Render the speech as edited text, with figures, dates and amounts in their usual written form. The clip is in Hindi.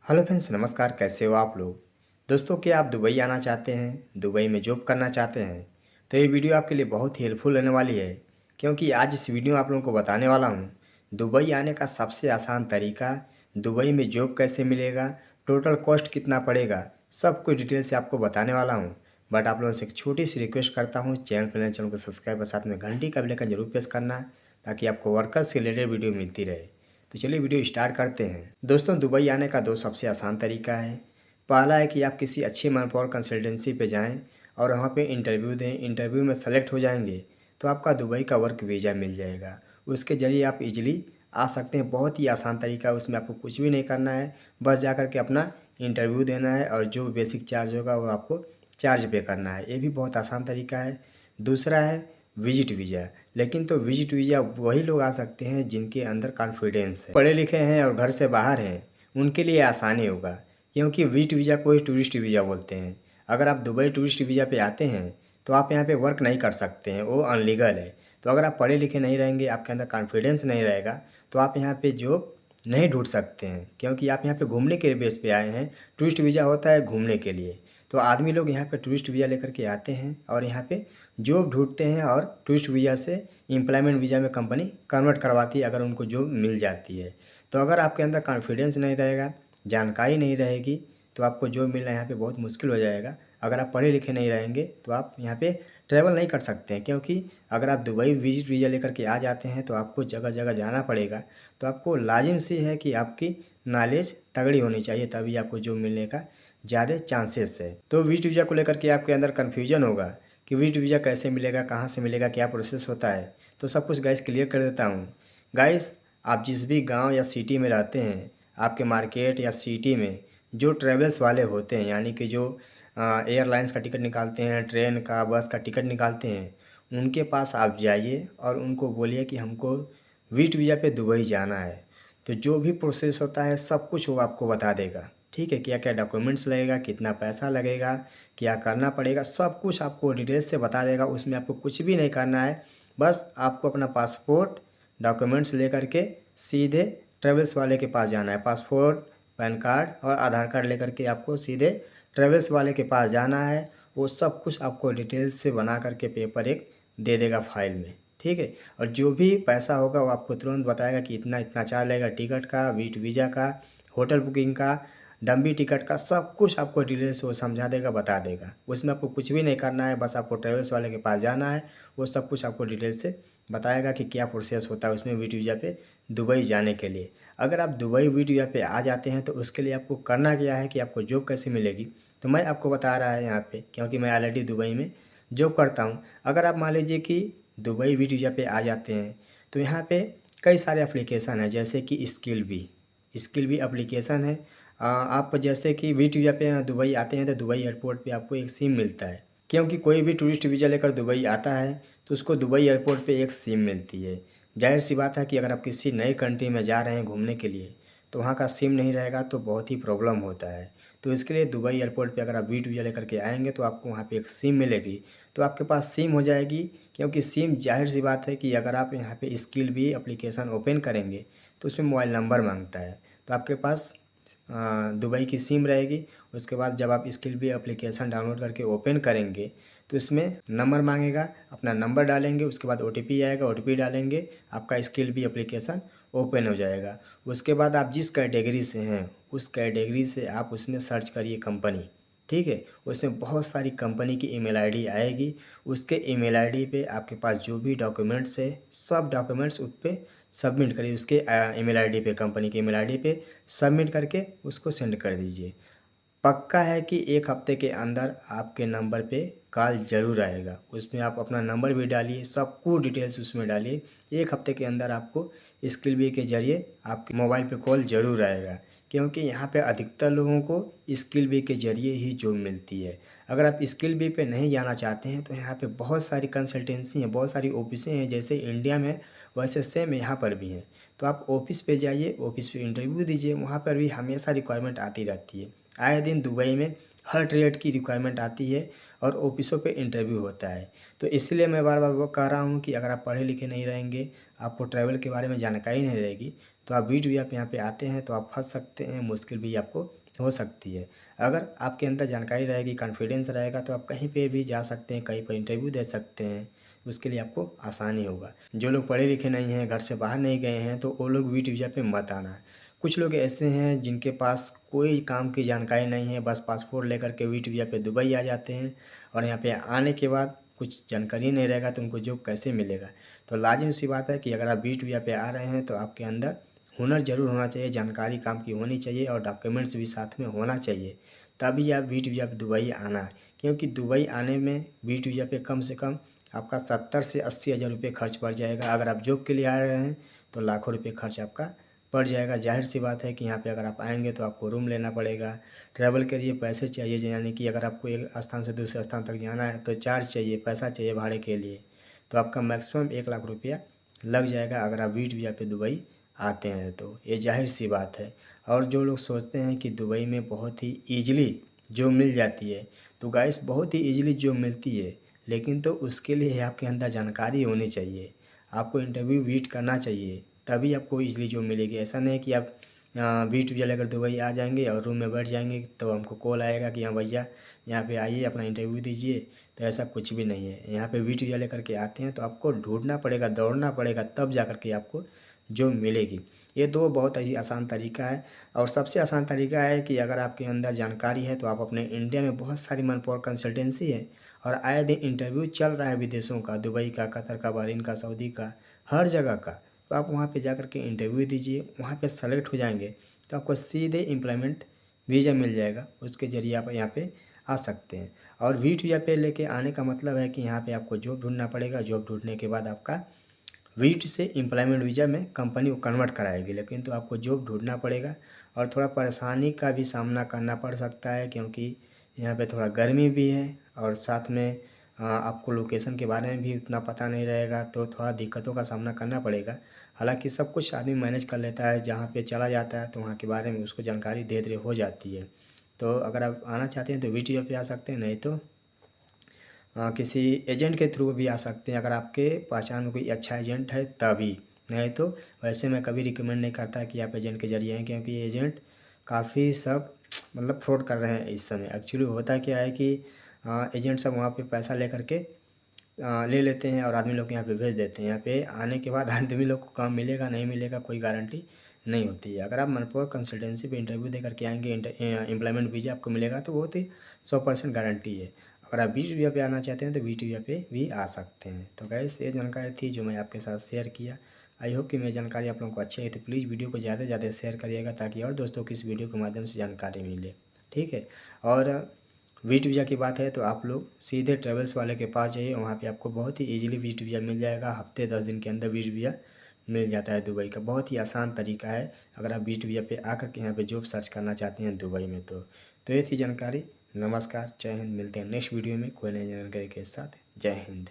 हेलो फ्रेंड्स, नमस्कार। कैसे हो आप लोग? दोस्तों, क्या आप दुबई आना चाहते हैं, दुबई में जॉब करना चाहते हैं? तो ये वीडियो आपके लिए बहुत ही हेल्पफुल रहने वाली है, क्योंकि आज इस वीडियो में आप लोगों को बताने वाला हूँ दुबई आने का सबसे आसान तरीका, दुबई में जॉब कैसे मिलेगा, टोटल कॉस्ट कितना पड़ेगा, सब कुछ डिटेल से आपको बताने वाला हूँ। बट आप लोगों से एक छोटी सी रिक्वेस्ट करता हूँ, चैनल को सब्सक्राइब और साथ में घंटी का बेल आइकन जरूर प्रेस करना, ताकि आपको वर्कर्स से रिलेटेड वीडियो मिलती रहे। तो चलिए वीडियो स्टार्ट करते हैं। दोस्तों, दुबई आने का दो सबसे आसान तरीका है। पहला है कि आप किसी अच्छी मैनपावर कंसल्टेंसी पे जाएं और वहाँ पे इंटरव्यू दें। इंटरव्यू में सेलेक्ट हो जाएंगे तो आपका दुबई का वर्क वीज़ा मिल जाएगा। उसके ज़रिए आप इजीली आ सकते हैं। बहुत ही आसान तरीका है, उसमें आपको कुछ भी नहीं करना है, बस जा कर के अपना इंटरव्यू देना है और जो बेसिक चार्ज होगा वो आपको चार्ज पे करना है। ये भी बहुत आसान तरीका है। दूसरा है विजिट वीज़ा। लेकिन तो विजिट वीज़ा वही लोग आ सकते हैं जिनके अंदर कॉन्फिडेंस है, पढ़े लिखे हैं और घर से बाहर हैं, उनके लिए आसानी होगा। क्योंकि विजिट वीज़ा को ही टूरिस्ट वीज़ा बोलते हैं। अगर आप दुबई टूरिस्ट वीज़ा पे आते हैं तो आप यहाँ पे वर्क नहीं कर सकते हैं, वो अनलीगल है। तो अगर आप पढ़े लिखे नहीं रहेंगे, आपके अंदर कॉन्फिडेंस नहीं रहेगा, तो आप यहाँ पे जॉब नहीं ढूंढ सकते हैं। क्योंकि आप यहाँ पे घूमने के बेस पे आए हैं। टूरिस्ट वीज़ा होता है घूमने के लिए। तो आदमी लोग यहाँ पे टूरिस्ट वीज़ा लेकर के आते हैं और यहाँ पे जॉब ढूंढते हैं, और टूरिस्ट वीज़ा से एम्प्लॉयमेंट वीज़ा में कंपनी कन्वर्ट करवाती है अगर उनको जॉब मिल जाती है। तो अगर आपके अंदर कॉन्फिडेंस नहीं रहेगा, जानकारी नहीं रहेगी, तो आपको जॉब मिलना यहाँ पे बहुत मुश्किल हो जाएगा। अगर आप पढ़े लिखे नहीं रहेंगे तो आप यहाँ पे ट्रैवल नहीं कर सकते हैं। क्योंकि अगर आप दुबई विजिट वीज़ा लेकर के आ जाते हैं तो आपको जगह जगह जाना पड़ेगा। तो आपको लाजिम सी है कि आपकी नॉलेज तगड़ी होनी चाहिए, तभी आपको जॉब मिलने का ज़्यादा चांसेस है। तो विजिट वीज़ा को लेकर के आपके अंदर कन्फ्यूजन होगा कि विजिट वीज़ा कैसे मिलेगा, कहाँ से मिलेगा, क्या प्रोसेस होता है। तो सब कुछ गाइस क्लियर कर देता हूँ। गाइस, आप जिस भी गांव या सिटी में रहते हैं, आपके मार्केट या सिटी में जो ट्रेवल्स वाले होते हैं, यानी कि जो एयरलाइंस का टिकट निकालते हैं, ट्रेन का, बस का टिकट निकालते हैं, उनके पास आप जाइए और उनको बोलिए कि हमको विजिट वीज़ा पे दुबई जाना है। तो जो भी प्रोसेस होता है सब कुछ वो आपको बता देगा। ठीक है, क्या क्या डॉक्यूमेंट्स लगेगा, कितना पैसा लगेगा, क्या करना पड़ेगा, सब कुछ आपको डिटेल्स से बता देगा। उसमें आपको कुछ भी नहीं करना है, बस आपको अपना पासपोर्ट डॉक्यूमेंट्स लेकर के सीधे ट्रेवल्स वाले के पास जाना है। पासपोर्ट, पैन कार्ड और आधार कार्ड लेकर के आपको सीधे ट्रेवल्स वाले के पास जाना है। वो सब कुछ आपको डिटेल्स से बना करके पेपर एक दे देगा फाइल में। ठीक है, और जो भी पैसा होगा वो आपको तुरंत बताएगा कि इतना इतना चार्ज लगेगा, टिकट का, वीज़ा का, होटल बुकिंग का, डम्बी टिकट का, सब कुछ आपको डिटेल से वो समझा देगा, बता देगा। उसमें आपको कुछ भी नहीं करना है, बस आपको ट्रेवल्स वाले के पास जाना है। वो सब कुछ आपको डिटेल से बताएगा कि क्या प्रोसेस होता है उसमें विजिट वीज़ा पे दुबई जाने के लिए। अगर आप दुबई विजिट वीज़ा पे आ जाते हैं तो उसके लिए आपको करना क्या है कि आपको जॉब कैसे मिलेगी, तो मैं आपको बता रहा है यहाँ पे, क्योंकि मैं ऑलरेडी दुबई में जॉब करता हूँ। अगर आप मान लीजिए कि दुबई विजिट वीज़ा पे आ जाते हैं तो यहाँ पे कई सारे एप्लीकेशन हैं, जैसे कि स्किल भी एप्लीकेशन है। आप जैसे कि विजिट वीज़ा पे दुबई आते हैं तो दुबई एयरपोर्ट पे आपको एक सिम मिलता है। क्योंकि कोई भी टूरिस्ट वीज़ा लेकर दुबई आता है तो उसको दुबई एयरपोर्ट पे एक सिम मिलती है। जाहिर सी बात है कि अगर आप किसी नई कंट्री में जा रहे हैं घूमने के लिए तो वहाँ का सिम नहीं रहेगा तो बहुत ही प्रॉब्लम होता है। तो इसके लिए दुबई एयरपोर्ट पे अगर आप विजिट वीज़ा लेकर के आएंगे तो आपको वहाँ पे एक सिम मिलेगी। तो आपके पास सिम हो जाएगी। क्योंकि सिम, जाहिर सी बात है कि अगर आप यहाँ पे स्किल भी एप्लीकेशन ओपन करेंगे तो उसमें मोबाइल नंबर मांगता है। तो आपके पास दुबई की सिम रहेगी। उसके बाद जब आप स्किल भी एप्लीकेशन डाउनलोड करके ओपन करेंगे तो इसमें नंबर मांगेगा, अपना नंबर डालेंगे, उसके बाद ओटीपी आएगा, ओटीपी डालेंगे, आपका स्किल भी एप्लीकेशन ओपन हो जाएगा। उसके बाद आप जिस कैटेगरी से हैं उस कैटेगरी से आप उसमें सर्च करिए कंपनी। ठीक है, उसमें बहुत सारी कंपनी की ईमेल आईडी आएगी। उसके ईमेल आईडी पे आपके पास जो भी डॉक्यूमेंट्स है सब डॉक्यूमेंट्स उस पर सबमिट करिए। उसके ईमेल आईडी पे, कंपनी के ईमेल आईडी पे सबमिट करके उसको सेंड कर दीजिए। पक्का है कि एक हफ्ते के अंदर आपके नंबर पे कॉल ज़रूर आएगा। उसमें आप अपना नंबर भी डालिए, सब कुछ डिटेल्स उसमें डालिए। एक हफ्ते के अंदर आपको स्किल बी के ज़रिए आपके मोबाइल पे कॉल ज़रूर आएगा। क्योंकि यहाँ पे अधिकतर लोगों को स्किल बी के ज़रिए ही जॉब मिलती है। अगर आप स्किल बी पे नहीं जाना चाहते हैं तो यहाँ पे बहुत सारी कंसल्टेंसी हैं, बहुत सारी ऑफिसें हैं। जैसे इंडिया में वैसे सेम यहाँ पर भी हैं। तो आप ऑफिस पे जाइए, ऑफिस पे इंटरव्यू दीजिए, वहाँ पर भी हमेशा रिक्वायरमेंट आती रहती है। आए दिन दुबई में हर ट्रेड की रिक्वायरमेंट आती है और ऑफिसों पे इंटरव्यू होता है। तो इसलिए मैं बार बार वो कह रहा हूँ कि अगर आप पढ़े लिखे नहीं रहेंगे, आपको ट्रैवल के बारे में जानकारी नहीं रहेगी, तो आप वीट वीज़ा पे यहाँ पे आते हैं तो आप फंस सकते हैं, मुश्किल भी आपको हो सकती है। अगर आपके अंदर जानकारी रहेगी, कॉन्फिडेंस रहेगा, तो आप कहीं पे भी जा सकते हैं, कहीं पर इंटरव्यू दे सकते हैं, उसके लिए आपको आसानी होगा। जो लोग पढ़े लिखे नहीं हैं, घर से बाहर नहीं गए हैं, तो वो लोग वीट वीज़ा पे मत आना। कुछ लोग ऐसे हैं जिनके पास कोई काम की जानकारी नहीं है, बस पासपोर्ट लेकर के वीट वीज़ा पे दुबई आ जाते हैं और यहाँ पे आने के बाद कुछ जानकारी नहीं रहेगा तो उनको जॉब कैसे मिलेगा। तो लाजिम सी बात है कि अगर आप वीट वीज़ा पे आ रहे हैं तो आपके अंदर हुनर ज़रूर होना चाहिए, जानकारी काम की होनी चाहिए और डॉक्यूमेंट्स भी साथ में होना चाहिए, तभी आप वीट वीज़ा पे दुबई आना है। क्योंकि दुबई आने में वीट वीज़ा पे कम से कम आपका 70 से 80 हज़ार रुपये खर्च पड़ जाएगा। अगर आप जॉब के लिए आ रहे हैं तो लाखों रुपये खर्च आपका पड़ जाएगा। जाहिर सी बात है कि यहाँ पे अगर आप आएंगे तो आपको रूम लेना पड़ेगा, ट्रैवल के लिए पैसे चाहिए, यानी कि अगर आपको एक स्थान से दूसरे स्थान तक जाना है तो चार्ज चाहिए, पैसा चाहिए भाड़े के लिए। तो आपका मैक्सिमम 1 लाख रुपया लग जाएगा अगर आप वीट वीज़ा पे दुबई आते हैं तो, ये जाहिर सी बात है। और जो लोग सोचते हैं कि दुबई में बहुत ही ईजिली जॉब मिल जाती है, तो गाइस बहुत ही ईजिली जॉब मिलती है, लेकिन तो उसके लिए आपके अंदर जानकारी होनी चाहिए, आपको इंटरव्यू बीट करना चाहिए, तभी आपको ईजिली जॉब मिलेगी। ऐसा नहीं कि आप वीट वीज़ा लेकर दुबई आ जाएंगे और रूम में बैठ जाएंगे तो हमको कॉल आएगा कि हाँ भैया यहाँ पे आइए अपना इंटरव्यू दीजिए। तो ऐसा कुछ भी नहीं है। यहाँ पे वीट वीज़ा लेकर के आते हैं तो आपको ढूंढना पड़ेगा, दौड़ना पड़ेगा, तब जा कर के आपको जॉब मिलेगी। ये दो बहुत ही आसान तरीका है। और सबसे आसान तरीका है कि अगर आपके अंदर जानकारी है तो आप अपने इंडिया में बहुत सारी मैनपावर कंसल्टेंसी है और आए दिन इंटरव्यू चल रहा है विदेशों का, दुबई का, कतर का, बहरीन का, सऊदी का, हर जगह का। तो आप वहाँ पे जा कर के इंटरव्यू दीजिए, वहाँ पे सेलेक्ट हो जाएंगे तो आपको सीधे एम्प्लॉयमेंट वीज़ा मिल जाएगा, उसके ज़रिए आप यहाँ पे आ सकते हैं। और वीट वीज़ा पे लेके आने का मतलब है कि यहाँ पे आपको जॉब ढूंढना पड़ेगा, जॉब ढूंढने के बाद आपका वीट से एम्प्लॉयमेंट वीज़ा में कंपनी को कन्वर्ट कराएगी, लेकिन तो आपको जॉब ढूंढना पड़ेगा और थोड़ा परेशानी का भी सामना करना पड़ सकता है, क्योंकि यहाँ पे थोड़ा गर्मी भी है और साथ में आपको लोकेशन के बारे में भी उतना पता नहीं रहेगा, तो थोड़ा दिक्कतों का सामना करना पड़ेगा। हालांकि सब कुछ आदमी मैनेज कर लेता है, जहाँ पे चला जाता है तो वहाँ के बारे में उसको जानकारी धीरे धीरे हो जाती है। तो अगर आप आना चाहते हैं तो वीट वीज़ा पे आ सकते हैं, नहीं तो किसी एजेंट के थ्रू भी आ सकते हैं, अगर आपके पहचान में कोई अच्छा एजेंट है तभी। नहीं तो वैसे मैं कभी रिकमेंड नहीं करता कि आप एजेंट के ज़रिए हैं, क्योंकि एजेंट काफ़ी सब मतलब फ्रॉड कर रहे हैं इस समय। एक्चुअली होता क्या है कि एजेंट सब वहाँ पे पैसा ले करके ले लेते हैं और आदमी लोग यहाँ पे भेज देते हैं। यहाँ पे आने के बाद आदमी लोग को काम मिलेगा नहीं मिलेगा कोई गारंटी नहीं होती है। अगर आप मनपावर कंसल्टेंसी पे इंटरव्यू दे करके आएंगे, एम्प्लॉयमेंट वीज़ा आपको मिलेगा तो वो तो 100% गारंटी है। अगर आप वीट वीज़ा पे आना चाहते हैं तो वीट वीज़ा पे भी आ सकते हैं। तो गाइस ये जानकारी थी जो मैं आपके साथ शेयर किया। आई होप कि मेरी जानकारी आप लोगों को अच्छी है, तो प्लीज़ वीडियो को ज़्यादा से ज़्यादा शेयर करिएगा ताकि और दोस्तों को इस वीडियो के माध्यम से जानकारी मिले। ठीक है। और वीट वीज़ा की बात है तो आप लोग सीधे ट्रेवल्स वाले के पास जाइए, वहाँ पे आपको बहुत ही इजीली वीट वीज़ा मिल जाएगा। हफ्ते 10 दिन के अंदर वीट वीज़ा मिल जाता है दुबई का। बहुत ही आसान तरीका है अगर आप वीट वीज़ा पे आकर के यहाँ पे जॉब सर्च करना चाहते हैं दुबई में। तो ये थी जानकारी। नमस्कार, जय हिंद। मिलते हैं नेक्स्ट वीडियो में कोई नई जानकारी के साथ। जय हिंद।